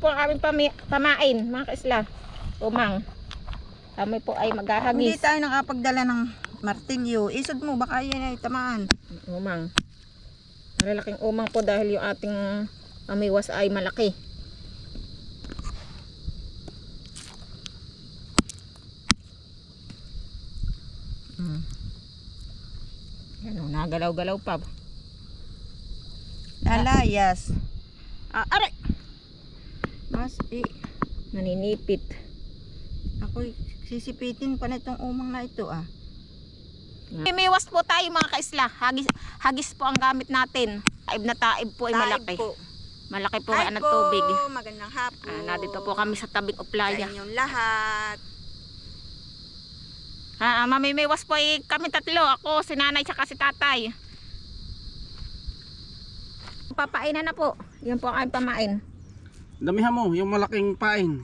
Po ang aming pamain, mga kaisla. Umang. Kami po ay maghahagis. Hindi tayo nakapagdala ng martilyo. Isod mo, baka yan ay tamaan. Umang. Malalaking umang po dahil yung ating amiwas ay malaki. Yan o, nagalaw-galaw pa. Lalayas. Aray! Mas, Naninipit. ako sisipitin pa na itong umang na ito Imiwas po tayo mga kaisla. Hagis po ang gamit natin. Taib na taib po ay malaki. Po. Malaki po ang tubig. Magandang hapon. Nandito po kami sa tabing uplaya. Sa inyong lahat. Mamimiwas po ay kami tatlo. Ako, si nanay, tsaka si tatay. Papainan na po. Yan po ang aming pamain. Damihan mo yung malaking pain.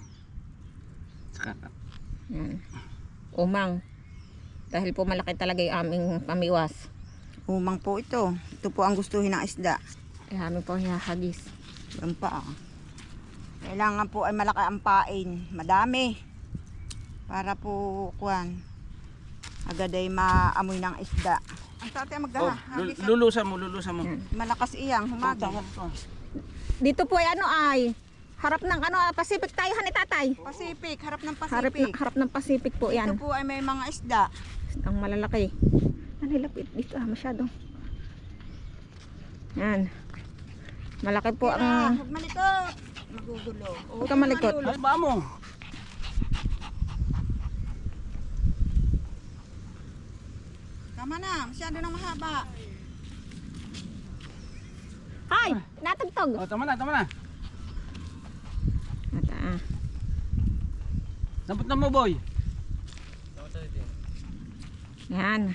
Yan. Umang. Dahil po malaki talaga yung aming pamiwas. Umang po ito. Ito po ang gustuhin ng isda. Kaya amin po hihagis. Yan pa Kailangan po ay malaki ang pain. Madami. Para po agad ay maamoy ng isda. Ang tatay maghahagis. Lulusan mo. Yan. Malakas iyang humagi. Dito po ay harap ng Pacific tayo ni tatay. Pacific, harap ng Pacific. Harap ng Pacific po Ito yan. po ay may mga isda. Ang malalaki. Lapit dito masyado. Yan. Malaki po ang... Huwag malikot. Magugulo. Huwag ka malikot. Ay ba mo? Tama na, masyado nang mahaba. Hay! Natagtog! Oh, tama na. Nabot na mo, boy. Yan.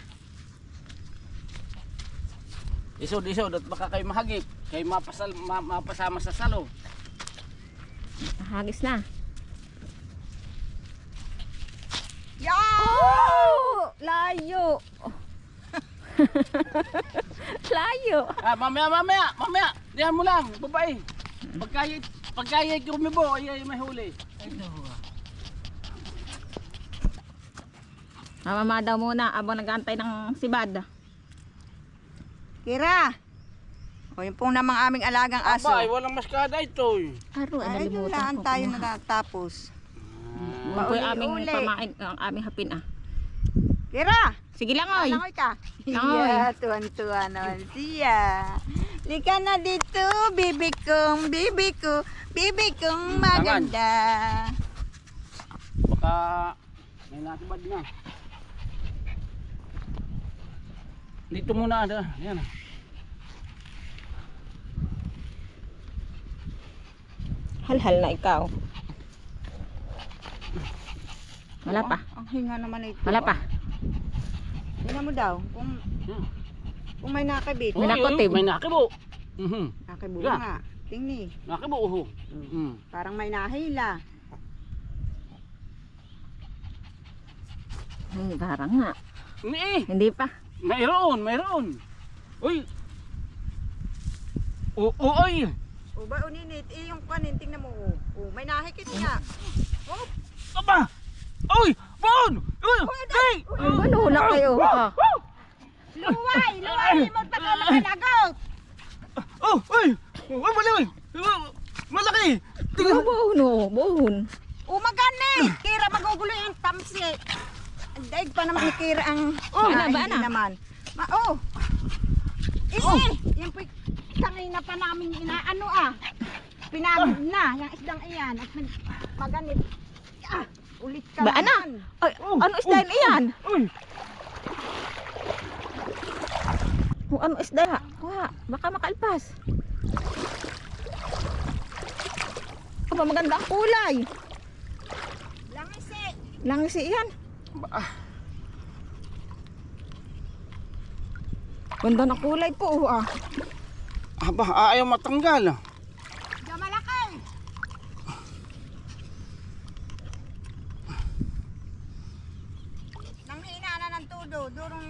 Isod at baka kayo mahagip. Kayo mapasama sa salo. Hagis na. Yan! Layo! Layo! Mamaya. Diyan mo lang, babae. Pagkaya kumibo, ay may huli. Mama daw muna abang nag-aantay ng sibad. Kira! O yun pong namang aming alagang aso. Abay, walang maskada ito. Aro, Ay, yun lang tayo natapos. Yan po yung aming Pauli-uli. pamain, ang aming hapin Kira! Sige lang oy. Langoy ka. Langoy. Yeah, tuwan-tuwa naman siya. Lika na dito, bibi kong maganda. Baka may nasibad na. Dito muna. Yan. Halhal na ikaw. Wala pa. Ang hinga naman ito. Wala pa. Tingnan mo daw, kung may nakabit. May nakotib. May nakibo. Nakibo Yeah. nga. Tingni. Nakibo. Parang may nahila. Ay, parang nga. Hindi pa. Mayroon. Uy. Oy. O ba uninit, yung kanin, tingnan mo. May nahikit nga. Aba. Oy, Bon. Hey. Ano na kayo? Luway, magpapalagagot. Oy. Malaki. Bohon. Umagani. Kira magugulo yung tamsi. Ang daig pa naman ni Kira ang... Ana. Hindi naman. Yan po kanina pa namin inaano pinagod na yung isdang iyan at nagpaganit. Ulit ka Ba, ana? naman. Ay, ano isda iyan? Uy. Ano isda? Baka makalpas. Aba, maganda ang kulay. Langisi. Langisi iyan. Ganda na kulay po. Aba, ayaw matanggal. Diyan malaki. Nang hina na ng tudo, durong...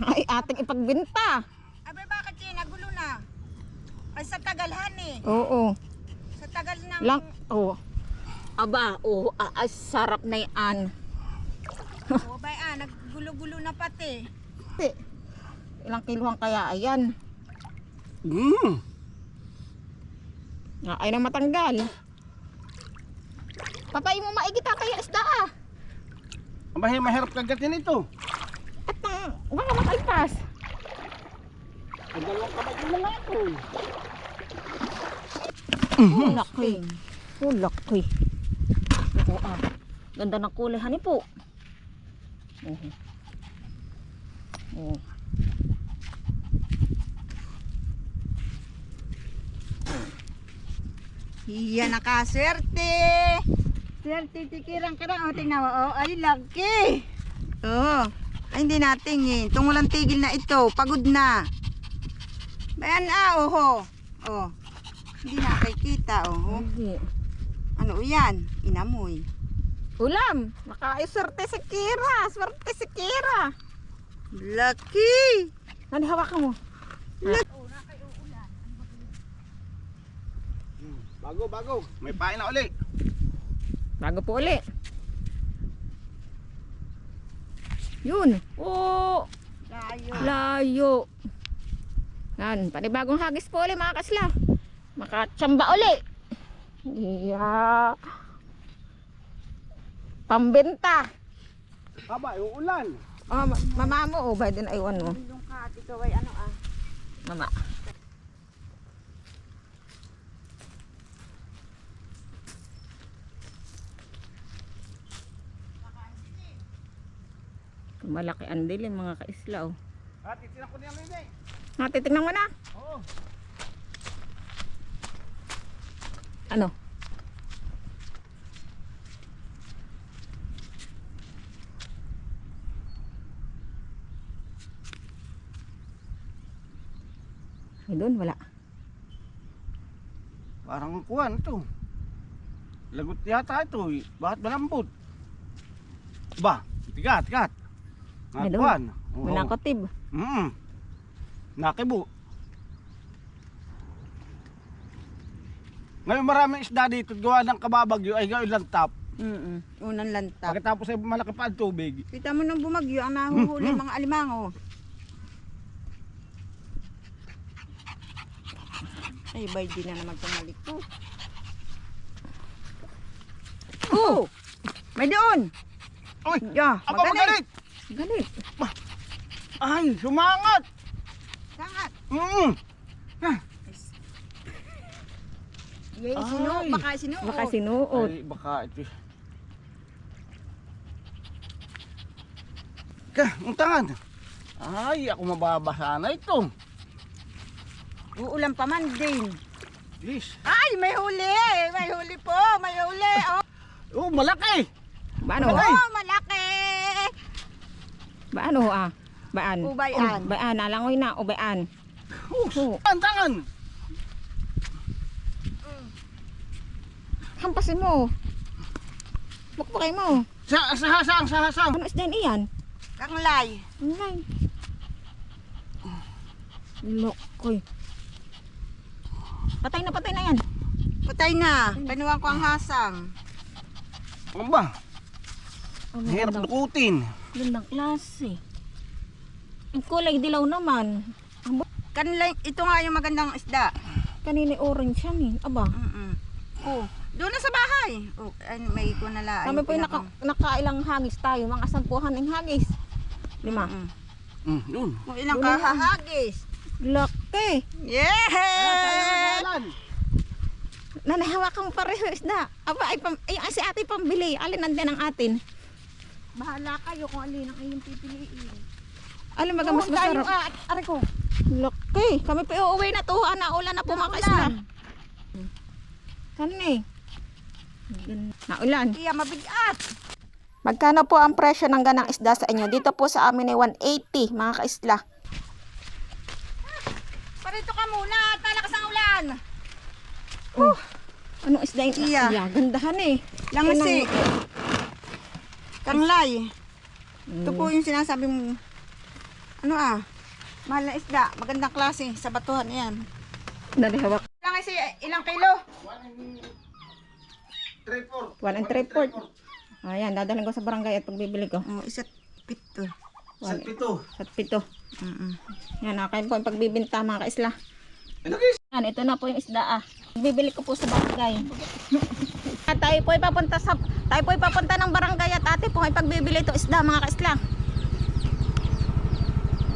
Ay, ating ipagbenta. Abay bakit yun? Nagulo na. Ay sa tagalhan Oo. Sa tagal na Lang, oh. Aba, oh, sarap na yan. O bay naggulo-gulo na pati. Ilang kiluhan kaya ayan? Ay na matanggal. Papay mo maigita kaya isda ah. Mahirap kagatin ito. At baka makalpas. Ang dalawang kamay ko na nga ito. Laki. Oh, laki. Ako ah. Ganda ng kulay hani po. Oh. Iya nakaswerte. Swerte tikirang karang. O tingnan mo. Oh, ay laki. Oh. Ay hindi natingin. Tungulang tigil na ito. Pagod na. Bayan oho. Oh. Hindi nakikita oh. Hindi. Ano yan? Inamoy. Ulam. Nakaiswerte si Kira. Swerte si Kira. Laki. Nani hawakan mo. Bago. May pain na uli. Bago po uli. Yun. Oh. Layo. Layo. Yan. Panibagong hagis po uli mga kasla. Makatsamba uli. Yeah. Pambenta. Aba, uulan. Oh, mama mo. Oh, ba din aywan mo. Yung kat, ikaw ay ano ah. Mama. Malaki ang dilim mga kaisla oh. Titinan ko niya ngayon Titignan mo na. Oo. Ano? Ay doon wala. Parang kuwan ito. Lagot yata ito. Bakit malambot? Ba, tigat. Ay, doon. Kuwan. Manakotib. Nakibo. Ngayon maraming isda dito. Gawa ng kababagyo ay gawin lantap. Unang lantap. Pagkatapos ay malaki pa ang tubig. Kita mo nung bumagyo ang nahuhuli mga alimango. Ay, bay di na naman tumalik ko. Oh! May doon! Uy! Yeah, Aba, magalit! Galit. Ay, sumangat! Sangat! Yay, sino? Ay. Baka sino? Baka sinuot. Ay, baka ito. Ang tangan. Ay, ako mababasa na ito. Uulan pa man din. Yes. Ay, may huli! May huli po! May huli! Oh, Malaki! Baano? oh malaki! Baano ah? Baan? Ubayan. Baan, nalangoy na. O baan? Oh. Ang tangan! Hampasin mo. Bukbukay mo. Sa hasang. Ano isda iyan? Kanglay. Ay. Lokoy. Patay na yan. Patay na. Pinuha ko ang hasang. Ano ba? Oh, Hirap dukutin. Gandang klase. Ang kulay dilaw naman. Kanlay, ito nga yung magandang isda. Kanina orange yan eh. Aba. Oh, doon na sa bahay. Oh, ay, may ko na la. Kami po yung nakailang hagis tayo. Mga 10 ng hagis. 5. Yun. Kung ilang Doon na. kahahagis. Laki. Yeah! Nanahawakan mo pareho isda. Aba, ay si ate pambili. Alin nandiyan ang atin? Bahala kayo kung alin ang iyong pipiliin. Alin baga mas masarap. Aray ko. Laki. Kami pa uuwi na to. Naulan na po mga kaisla. Kani. Naulan. Iya, mabigat. Magkano po ang presyo ng ganang isda sa inyo? Dito po sa amin ay 180 mga kaisla. Parito ka muna. Talakas ang ulan. Anong isda yun? Iya. Gandahan eh. Langasi. Kanglay. Ito po yung sinasabi mo. Ano mahal na isda. Magandang klase. Sa batuhan yan. Narihawak. Langasi, ilang kilo? 1 and 3/4. Ayan, dadalhin ko sa barangay at pagbibili ko. Oh, isa't pito. Sa pito. At 7. Yan, kayo po yung pagbibinta mga kaisla. Ano guys? Yan, ito na po yung isda. Bibili ko po sa barangay. At tayo po ipapunta ng barangay at ate po ay pagbibili ito isda mga kaisla.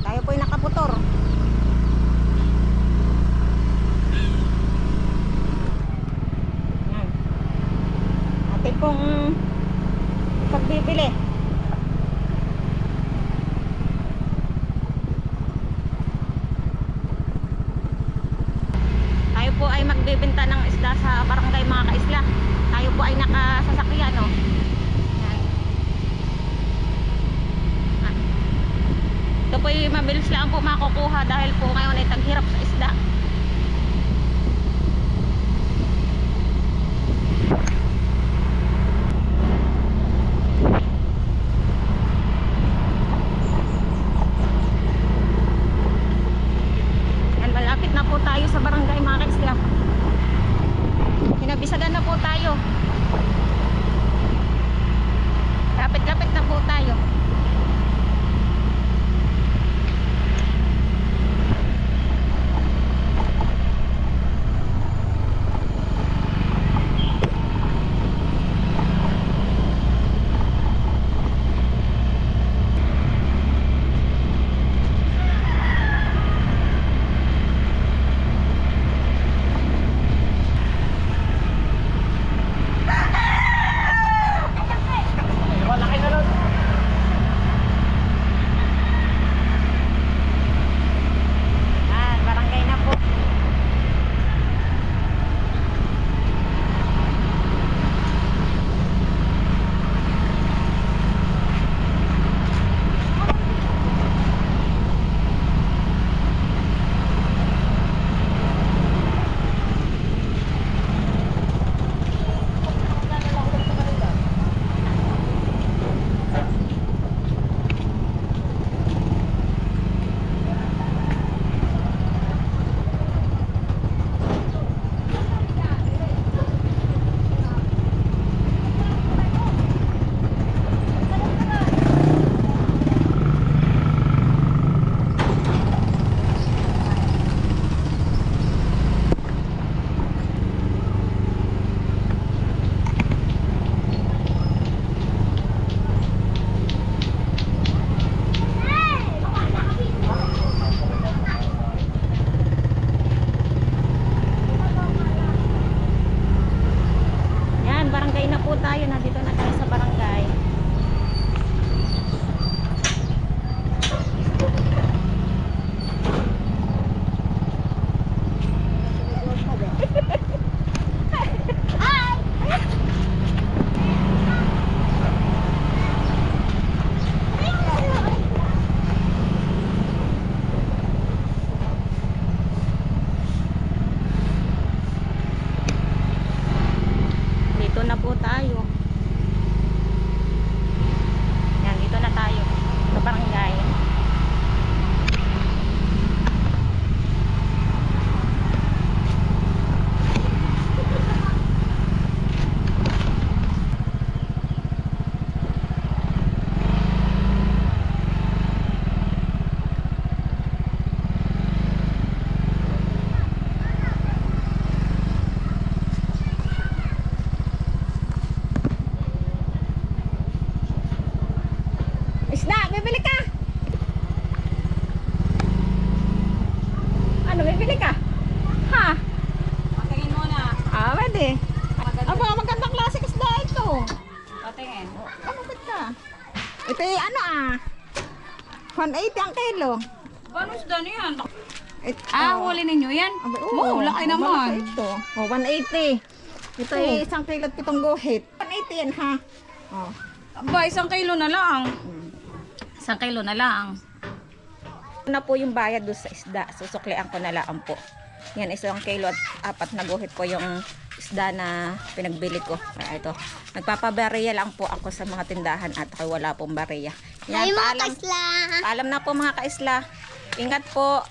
Tayo po ay nakaputor. Yan. Ate pong pagbibili. Tayo po ay magbebenta ng isda sa barangay mga kaisla. Tayo po ay nakasasakyan, no? Yan. Ah. Ito po ay mabilis lang po makukuha dahil po ngayon ay taghirap sa isda. Yan, malapit na po tayo sa barangay mga kaisla. Hinabisagan na po tayo. Lapit-lapit na po tayo. Malaki na lang. Yan, barangay na po. Yan, barangay na po tayo. Nandito na tayo sa barangay. Dito na po tayo. Yan, dito na tayo sa barangay. Isda, bibili ka? Ano, bibili ka? Ha? Patingin muna. Pwede. Aba, magandang klaseng isda ito. Patingin. Ano ka? Ito ay ano 180 ang kilo. Paano isda na yan? Ito. Huli ninyo yan? Aba, Oo, laki naman. Malaki ito. 180. Ito ay 1 kilo at 7 guhit. 180 yan ha. Oh. Aba, 1 kilo na lang. 1 kilo na lang. Ito na po yung bayad doon sa isda. Susuklian ko na lang po. Yan, 1 kilo at 4 na guhit po yung isda na pinagbili ko. Kaya ito, nagpapabariya lang po ako sa mga tindahan at ako wala pong bariya. Yan, paalam na po mga kaisla. Ingat po.